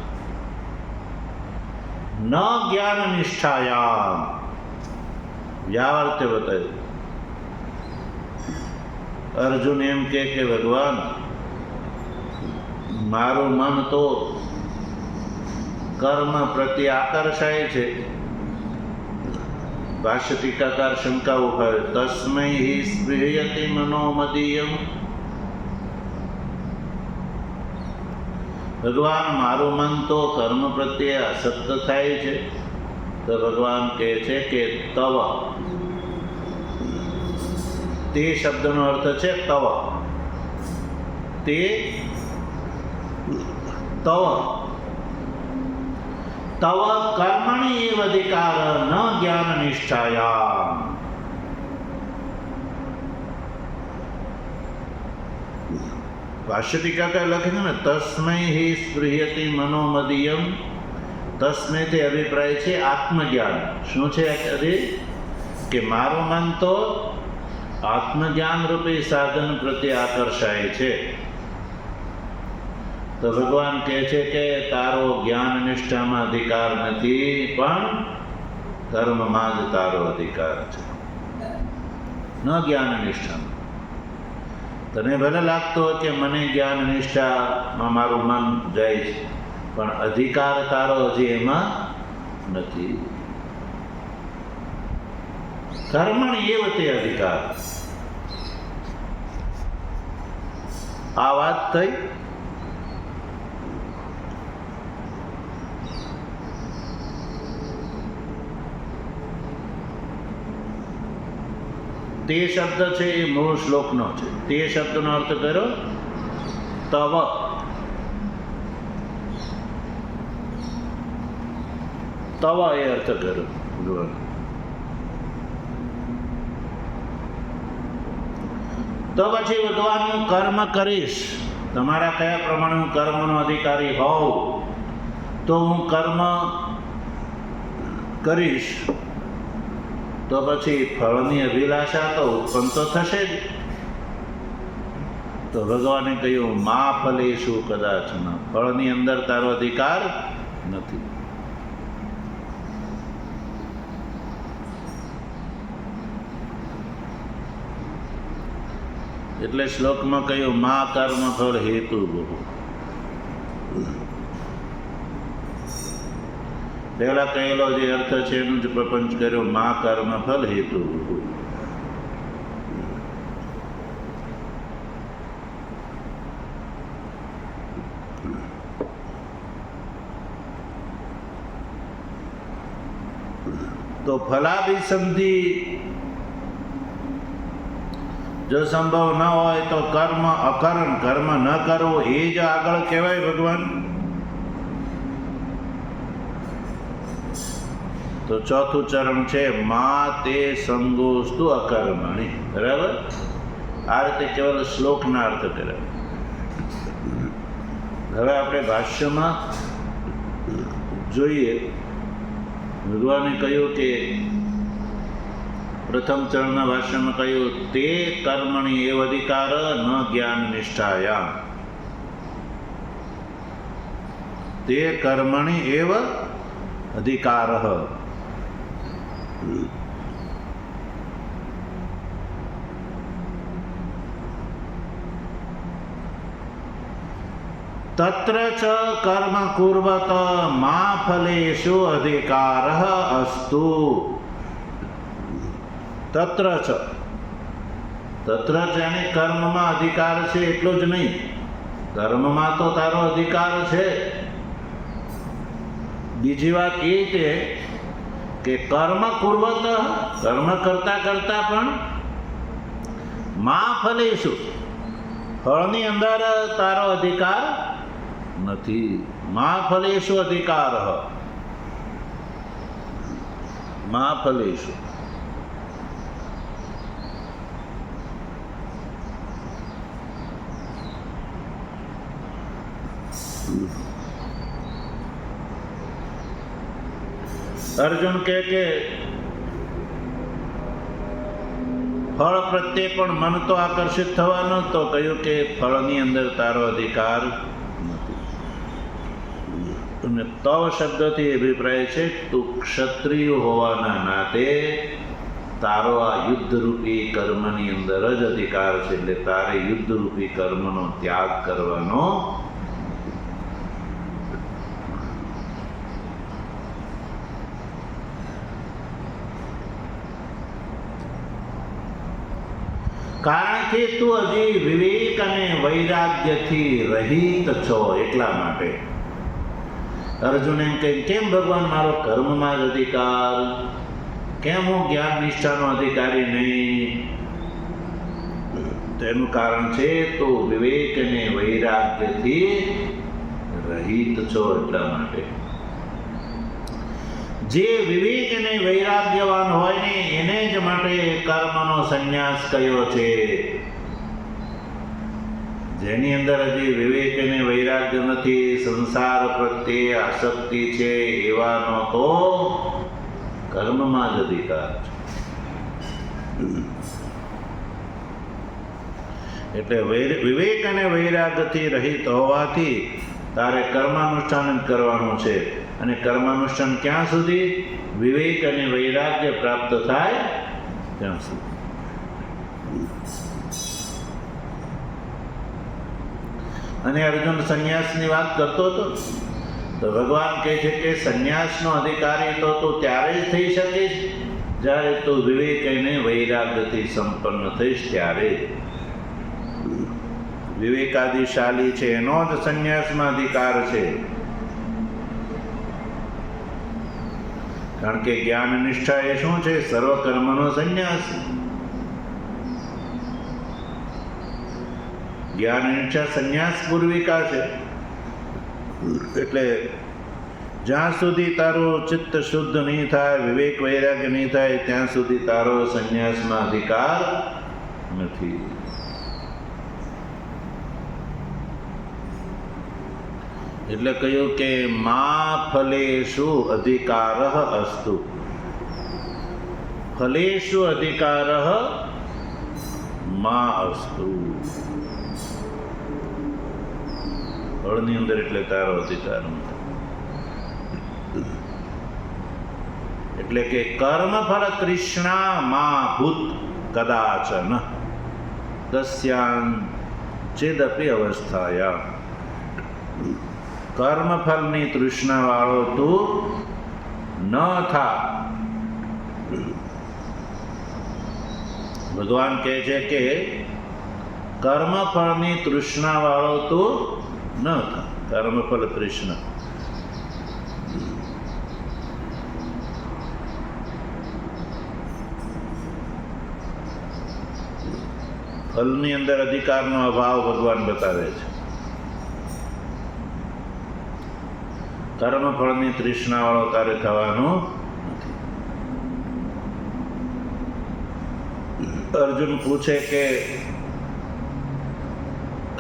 ન જ્ઞાન નિષ્ઠાયામ, વ્યાવર્તે બતાવ્યું. અર્જુન એમ કે ભગવાન, મારું મન તો કર્મ પ્રત્યે આકર્ષાય છે. ભાષ્ય ટીકાકાર શંકા ઉઠાવે, તસ્મૈ હિ સ્પૃહયતિ મનોમદીયમ. ભગવાન, મારું મન તો કર્મ પ્રત્યે આસક્ત થાય છે. તો ભગવાન કહે છે કે તવ, તે શબ્દનો અર્થ છે તવ, તે તવ તવ કર્મણિ એવ અધિકાર, ન જ્ઞાન નિષ્ઠાયામ. ભાષ્ય ટીકાકાર લખે છે ને, તસ્મૈ હિ સ્પૃહયતિ મનોમદીયમ. તસ્મૈથી અભિપ્રાય છે આત્મજ્ઞાન. શું છે અરે, કે મારું મન તો આત્મજ્ઞાન રૂપી સાધન પ્રત્યે આકર્ષાય છે. તો ભગવાન કહે છે કે તારો જ્ઞાન નિષ્ઠામાં અધિકાર નથી, પણ કર્મમાં જ તારો અધિકાર છે, ન જ્ઞાન નિષ્ઠામાં. તને ભલે લાગતો હોય કે મને જ્ઞાન નિષ્ઠામાં મારું મન જાય છે, પણ અધિકાર તારો હજી એમાં નથી. કર્મણિ એવ તે અધિકાર. આ વાત થઈ. તે શબ્દ છે એ મૂળ શ્લોકનો છે. તે શબ્દનો અર્થ કર્યો તવ. તવ એ અર્થ કર્યો ભગવાન. તો પછી ભગવાન, હું કર્મ કરીશ, તમારા કયા પ્રમાણે હું કર્મનો અધિકારી હોઉં, તો હું કર્મ કરીશ, તો પછી ફળની અભિલાષા તો ઉત્પન્ન તો થશે જ. તો ભગવાને કહ્યું, મા ફલેષુ કદાચન, ફળની અંદર તારો અધિકાર નથી. એટલે શ્લોકમાં કહ્યું, મા કર્મ ફળ હેતુ બહુ. પહેલા કહેલો જે અર્થ છે એનું જ પ્રપંચ કર્યો, મા કર્મ ફલ હેતુ બહુ. તો ફલાભિસંધિ જો સંભવ ન હોય તો કર્મ અકરણ, કર્મ ન કરવું, એ જ આગળ કહેવાય ભગવાન. તો ચોથું ચરણ છે મા તે સંગોસ્તુ અકર્મણી. બરાબર, આ રીતે કેવલ શ્લોકના અર્થ કરે. હવે આપણે ભાષ્યમાં જોઈએ ભગવાને કહ્યું કે પ્રથમ ચરણના ભાષ્યમાં કહ્યું તે કર્મણી એવ અધિકાર ન જ્ઞાન નિષ્ઠાયામ, તે કર્મણી એવ અધિકાર. તત્ર ચ કર્મ કુર્વત મા ફલેષુ અધિકાર અસ્તુ. તત્ર ચ એને કર્મમાં અધિકાર છે એટલું જ નહીં, કર્મમાં તો તારો અધિકાર છે. બીજી વાત એ છે કે કર્મ કુર્વત, કર્મ કરતા કરતા પણ મા ફલેષુ, ફળની અંદર તારો અધિકાર નથી. મા ફલેષુ અધિકાર, મા ફલેષુ. અર્જુન કહે કે ફળ પ્રત્યે પણ મન તો આકર્ષિત થવાનું, તો કહ્યું કે ફળની અંદર તારો અધિકાર નથી. અને તવ શબ્દથી અભિપ્રાય છે તું ક્ષત્રિય હોવાના નાતે તારો આ યુદ્ધરૂપી કર્મની અંદર જ અધિકાર છે. એટલે તારે યુદ્ધરૂપી કર્મનો ત્યાગ કરવાનો. કારણ કે તું હજી વિવેક અને વૈરાગ્યથી રહિત છો, એટલા માટે. અર્જુન એમ કહે કેમ ભગવાન મારો કર્મમાં જ અધિકાર, કેમ હું જ્ઞાન નિષ્ઠાનો અધિકારી નહીં? તેનું કારણ છે તું વિવેક અને વૈરાગ્યથી રહિત છો, એટલા માટે. જે વિવેક અને વૈરાગ્યવાન હોય ને એને જ માટે કર્મનો સંન્યાસ કયો છે. જેની અંદર હજી વિવેક અને વૈરાગ્ય નથી, સંસાર પ્રત્યે આસક્તિ છે, એવાનો તો કર્મમાં જ અધિકાર છે. એટલે વિવેક અને વૈરાગ્યથી રહિત હોવાથી તારે કર્માનુષ્ઠાન જ કરવાનું છે. અને કર્માનુષ્ઠાન ક્યાં સુધી? વિવેક અને વૈરાગ્ય પ્રાપ્ત થાય ત્યાં સુધી. અને અર્જુન સંન્યાસની વાત કરતો હતો તો ભગવાન કહે છે કે સંન્યાસનો અધિકારી તો તું ત્યારે જ થઈ શકીશ જ્યારે તું વિવેક અને વૈરાગ્યથી સંપન્ન થઈશ. ત્યારે વિવેકાદિશાલી છે એનો જ સંન્યાસમાં અધિકાર છે. કારણ કે જ્ઞાન નિષ્ઠા એ શું છે? સર્વ કર્મનો સંન્યાસ. જ્ઞાન નિષ્ઠા સંન્યાસ પૂર્વિકા છે. એટલે જ્યાં સુધી તારું ચિત્ત શુદ્ધ નહીં થાય, વિવેક વૈરાગ્ય નહીં થાય, ત્યાં સુધી તારો સંન્યાસમાં અધિકાર નથી. એટલે કહ્યું કે મા ફલેષુ અધિકાર અસ્તુ. ફલેષુ અધિકાર મા અસ્તુ. ફળની અંદર એટલે તારો અધિકાર નથી. એટલે કે કર્મફળ તૃષ્ણા મા ભૂત કદાચન તસ્યાં ચેદપી અવસ્થાયા. કર્મફળની તૃષ્ણા વાળો તું ન થા. ભગવાન કહે છે કે કર્મફળની તૃષ્ણા વાળો તું ન થા. કર્મફળ તૃષ્ણા. ફલની અંદર અધિકારનો અભાવ ભગવાન બતાવે છે. કર્મફળની તૃષ્ણા વાળો તારે થવાનું નથી. અર્જુન પૂછે કે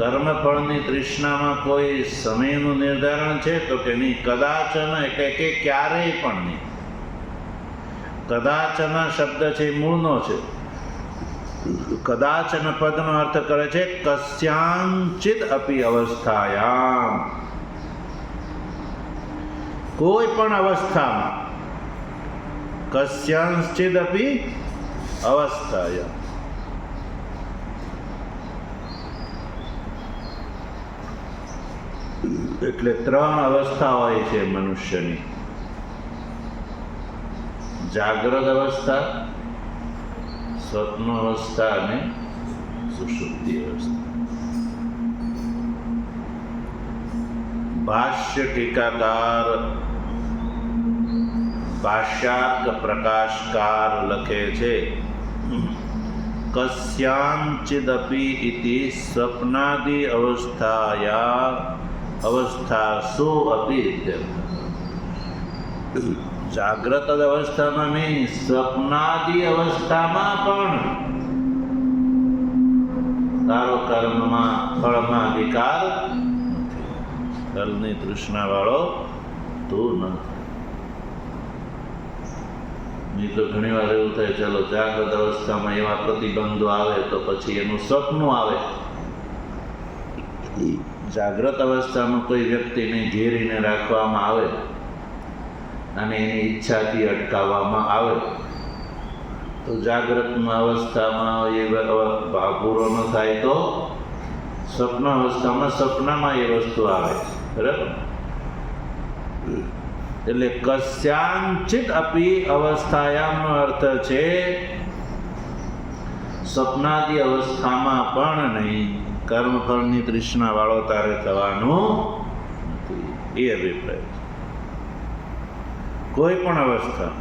કર્મફળની તૃષ્ણામાં કોઈ સમયનું નિર્ધારણ છે? તો કે નહીં. કદાચન એટલે કે ક્યારેય પણ નહીં. કદાચન શબ્દ છે એ મૂળનો છે. કદાચન પદનો અર્થ કરે છે કસ્યાંચિત અપી અવસ્થાયામ, કોઈ પણ અવસ્થામાં, કસ્યાંચિત અપી અવસ્થાયામ. એટલે 3 અવસ્થા હોય છે મનુષ્યની: જાગ્રત અવસ્થા, સ્વપ્ન અવસ્થા અને સુષુપ્તિ અવસ્થા. ભાષ્ય ટીકાકાર ભાષ્યાર્ક પ્રકાશકાર લખે છે કસ્યાંચિદપી ઇતિ સ્વપ્નાદિ અવસ્થાસુ અપી. જાગ્રત અવસ્થામાં નહીં, સ્વપ્નાદિ અવસ્થામાં પણ તારો કર્મમાં ફળમાં અધિકાર નથી. ફળની તૃષ્ણા વાળો તું નથી. નહીં તો ઘણી વાર એવું થાય, ચલો જાગ્રત અવસ્થામાં એવા પ્રતિબંધો આવે તો પછી એનું સપનું આવે. જાગ્રત અવસ્થામાં કોઈ વ્યક્તિને ઘેરીને રાખવામાં આવે અને એની ઈચ્છાથી અટકાવવામાં આવે તો જાગ્રત અવસ્થામાં એ ભાવ પૂરો ન થાય તો સ્વપ્ન અવસ્થામાં સપનામાં એ વસ્તુ આવે. બરાબર? એટલે કસ્યાંચિત અપી અવસ્થાયામનો અર્થ છે સ્વપ્નાદિ અવસ્થામાં પણ નહીં, કર્મફળની તૃષ્ણા વાળો તારે થવાનું નથી. એ અભિપ્રાય છે. કોઈ પણ અવસ્થા.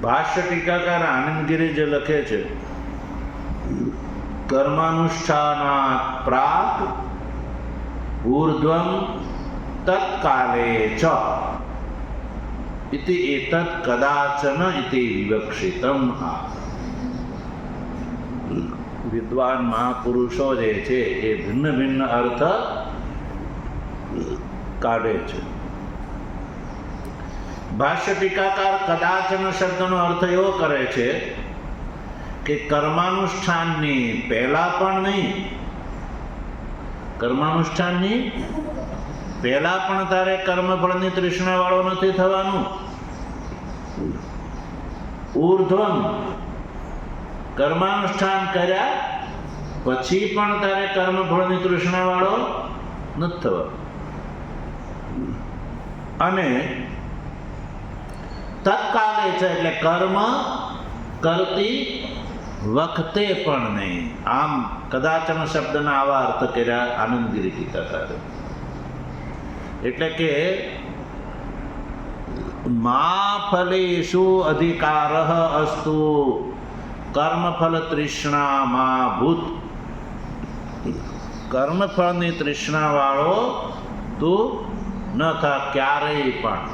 ભાષ્ય ટીકાકાર આનંદગીરી જે લખે છે કર્માનુષ્ઠાનાત પ્રાક ઊર્ધ્વં તત્કાલે ચ ઇતિ એતત કદાચન ઇતિ વિવક્ષિતમ. વિદ્વાન મહાપુરુષો જે છે એ ભિન્ન ભિન્ન અર્થ કાઢે છે. ભાષ્ય ટીકાકાર કદાચન શબ્દનો અર્થ એવો કરે છે કે કર્માનુષ્ઠાનની પહેલા પણ નહીં, કર્માનુષ્ઠાનની પહેલા પણ તારે કર્મફળની તૃષ્ણા વાળો નથી થવાનું. ઊર્ધ્વમ, કર્માનુષ્ઠાન કર્યા પછી પણ તારે કર્મફળની તૃષ્ણા વાળો નથી થવાનો. અને તત્કાલે છે એટલે કર્મ કરતી વખતે પણ નહીં. આમ કદાચન શબ્દના આવા અર્થ કર્યા આનંદગીરી ટીકાકારે. એટલે કે મા ફલેષુ અધિકાર અસ્તુ કર્મફલ તૃષ્ણા મા ભૂત. કર્મફળની તૃષ્ણા વાળો તું ન થા ક્યારેય પણ.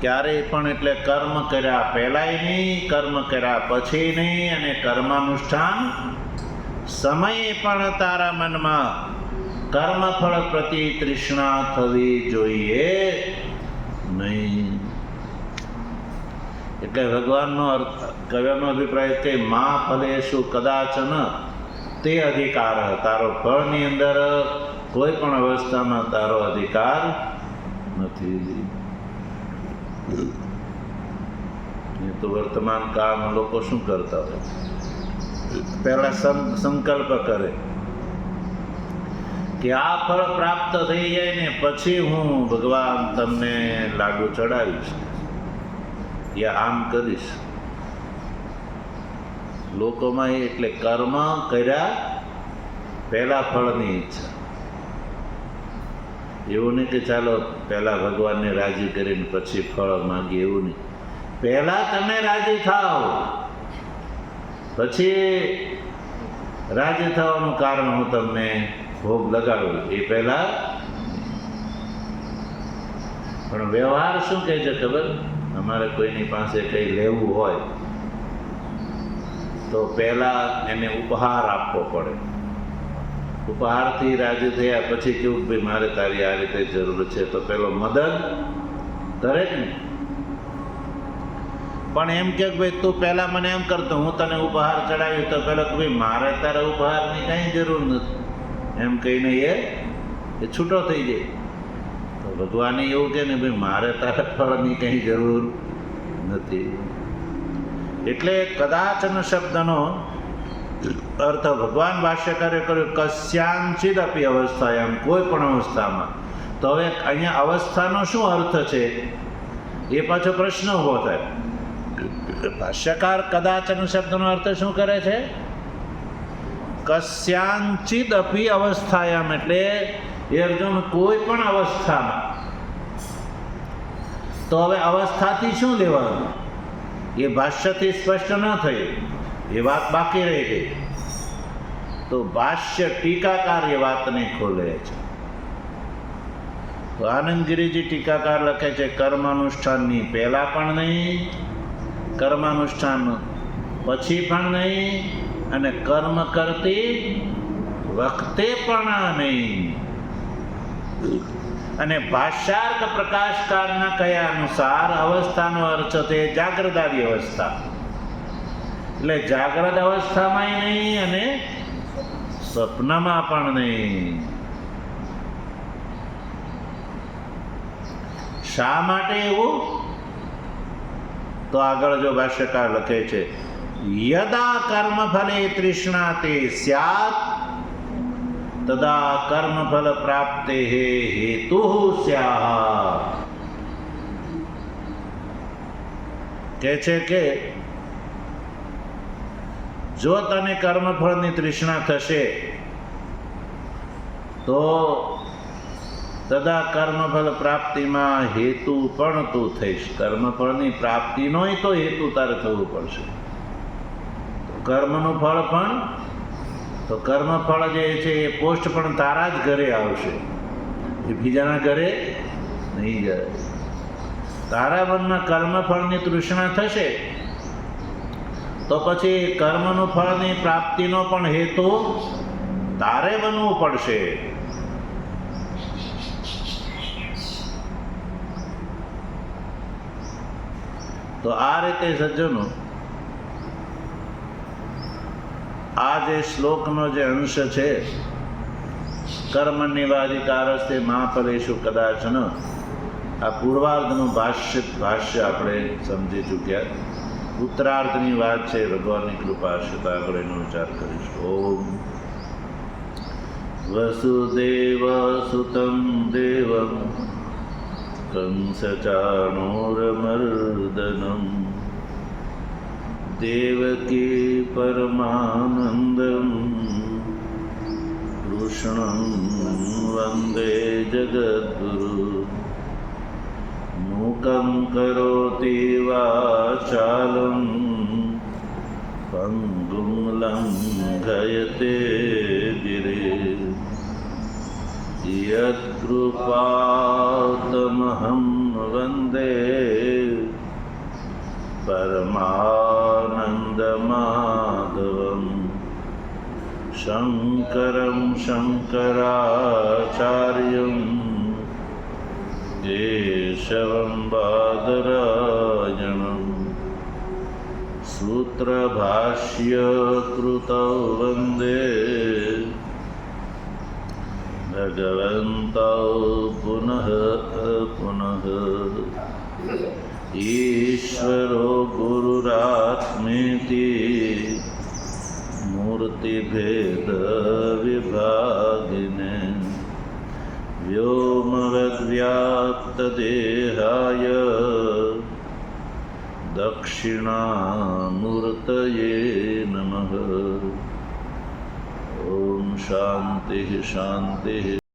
ક્યારેય પણ એટલે કર્મ કર્યા પહેલાંય નહીં, કર્મ કર્યા પછી નહીં, અને કર્માનુષ્ઠાન સમયે પણ તારા મનમાં કર્મફળ પ્રતિ તૃષ્ણા થવી જોઈએ નહીં. એટલે ભગવાનનો અર્થ કહેવાનો અભિપ્રાય કે મા ફલેષુ કદાચન તે અધિકાર, તારો ફળની અંદર કોઈ પણ અવસ્થામાં તારો અધિકાર નથી. એ તો વર્તમાન કાળમાં લોકો શું કરતા હોય, પહેલા સંકલ્પ કરે કે આ ફળ પ્રાપ્ત થઈ જાય ને પછી હું ભગવાન તમને લાડુ ચડાવીશ યા આમ કરીશ. લોકોમાં એટલે કર્મ કર્યા પહેલા ફળની ઈચ્છા. એવું નહીં કે ચાલો પહેલા ભગવાનને રાજી કરીને પછી ફળ માંગીએ, એવું નહીં. પહેલા તમે રાજી થાઓ, પછી રાજી થવાનું કારણ હું તમને ભોગ લગાડું એ પહેલા. પણ વ્યવહાર શું કહે છે ખબર? અમારે કોઈની પાસે કંઈ લેવું હોય તો પહેલા એને ઉપહાર આપવો પડે. ઉપહારથી રાજી થયા પછી કેવું ભાઈ મારે તારી આ રીતે જરૂર છે, તો પેલો મદદ કરે જ ને. પણ એમ કે ભાઈ તું પહેલાં મને એમ કરતો, હું તને ઉપહાર ચડાવ્યું, તો પેલો કે ભાઈ મારે તારા ઉપહારની કાંઈ જરૂર નથી એમ કહીને એ છૂટો થઈ જાય. તો ભગવાને એવું કહે ને ભાઈ મારે તારા ફળની કંઈ જરૂર નથી. એટલે કદાચન શબ્દનો અર્થ ભગવાન ભાષ્યકારે કર્યો કસ્યાંચિદ અપી અવસ્થાયામ, કોઈ પણ અવસ્થામાં. તો હવે અહીંયા અવસ્થાનો શું અર્થ છે એ પાછો પ્રશ્ન ઊભો થાય. ભાષ્યકાર કદાચન શબ્દનો અર્થ શું કરે છે? કસ્યાંચિદ અપી અવસ્થાયામ, એટલે એ અર્જુન કોઈ પણ અવસ્થામાં. તો હવે અવસ્થાથી શું લેવાનું એ ભાષ્યથી સ્પષ્ટ ન થયું, એ વાત બાકી રહી ગઈ. તો ભાષ્ય ટીકાકાર એ વાતને ખોલે છે. તો આનંદગીરીજી ટીકાકાર લખે છે કર્માનુષ્ઠાનની પહેલા પણ નહીં, કર્માનુષ્ઠાન પછી પણ નહીં, અને કર્મ કરતી વખતે પણ નહીં. અને ભાષ્યાર્થ પ્રકાશકારના કયા અનુસાર અવસ્થાનો અર્થ છે જાગ્રતારી અવસ્થા. એટલે જાગ્રત અવસ્થામાં નહીં અને સ્વપ્નમાં પણ નહીં. શા માટે એવું? તો આગળ જો ભાષ્યકાર લખે છે યદા કર્મફલે તૃષ્ણા તે સ્યાત તદા કર્મફલ પ્રાપ્તે હેતુ સ્યાત. કહે છે કે જો તને કર્મફળની તૃષ્ણા થશે તો તદા કર્મફળ પ્રાપ્તિમાં હેતુ પણ તું થઈશ. કર્મફળની પ્રાપ્તિનોય તો હેતુ તારે થવું પડશે. કર્મનું ફળ પણ, તો કર્મફળ જે છે એ પોસ્ટ પણ તારા જ ઘરે આવશે, એ બીજાના ઘરે નહીં જાય. તારા મનમાં કર્મફળની તૃષ્ણા થશે તો પછી કર્મનું ફળની પ્રાપ્તિનો પણ હેતુ તારે બનવું પડશે. તો આ રીતે સજ્જનો આ જે શ્લોકનો જે અંશ છે કર્મણ્યવાધિકારસ્તે મા ફલેષુ કદાચન, આ પૂર્વાર્ધનું ભાષ્ય આપણે સમજી ચૂક્યા. ઉત્તરાર્ધની વાત છે, ભગવાનની કૃપા છે તો આગળ એનો વિચાર કરીશું. ઓમ વસુદેવ સુતં દેવં કંસચાણૂરમર્દનમ દેવકી પરમાનંદમ કૃષ્ણં વંદે જગદ્ગુરુ. મૂકં કરોતિ વાચાલં પંગું લંઘયતે ગિરિ. યત્કૃપાતમહં વંદે પરમાનંદમાધવં. શંકરં શંકરાચાર્યં કેશવં બાદરાયણં. સૂત્રભાષ્યકૃતૌ વંદે ભગવन्तौ પુનઃ પુનઃ. ઈશ્વરો ગુરુરાત્મેતિ મૂર્તિભેદ વિભાગિને વ્યોમવદ્વ્યાપ્તદેહાય દક્ષિણામૂર્તયે નમઃ. ઓમ શાંતિ શાંતિ.